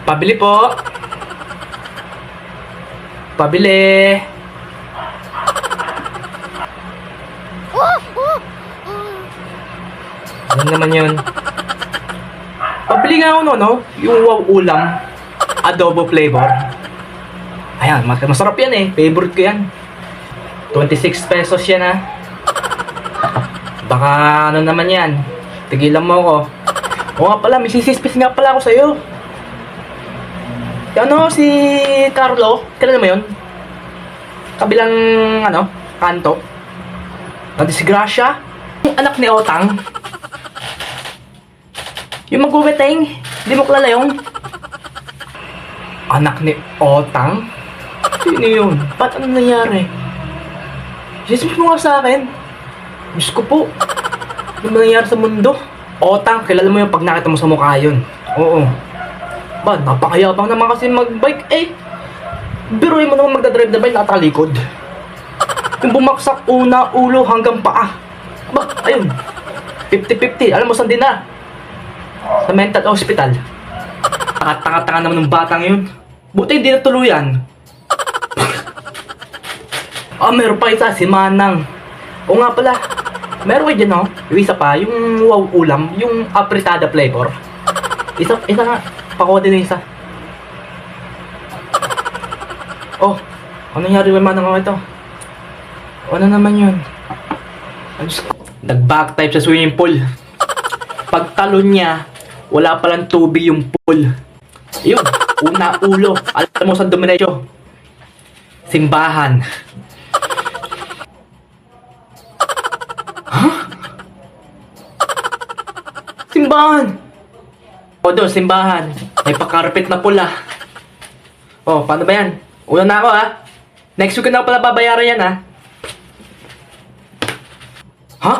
Pabili po. Pabili. Ano naman yun? Pabili nga ako no? Yung wow ulam. Adobo flavor. Ayan, masarap yan eh. Favorite ko yan. 26 pesos yan ha. Baka ano naman yan. Tigilan mo ako. O nga pala, may sisispis nga pala ako sa'yo. Ano, si Carlo, kilala mo yun? Kabilang, kanto. Nadisgrasya. Yung anak ni Otang. Yung magweweteng. Hindi mo kilala yung anak ni Otang? Sino yun? Ba't ano nangyari? Jesus mo nga sa akin. Diyos ko po. Ano ba nangyari sa mundo? Otang, kilala mo yung pag nakita mo sa mukha yun. Oo. Ba, napakayabang naman kasi mag-bike eh. Biruin mo naman magdadrive na bike nakatalikod. Yung bumaksak una, ulo hanggang paa. Ba, ayun. 50-50. Alam mo saan din na? Sa mental hospital. Tanga-tanga naman ng batang yun. Buti hindi natuluyan. Meron pa isa, si Manang. O nga pala, meron kayo dyan yung isa pa, yung wow ulam, yung apretada flavor. Isa nga, pakuha din yung isa. Oh, ano nangyari may Manang ako ito? Ano naman yun? Nag-back type sa swimming pool. Pagtalon niya, wala palang tubig yung pool. Yun, una ulo. Alam mo saan dumiretso? Simbahan. Huh? Simbahan! O doon, simbahan. May pakarpet na pula. O, paano ba yan? Una na ako Next week ko na pala babayaran yan Ha?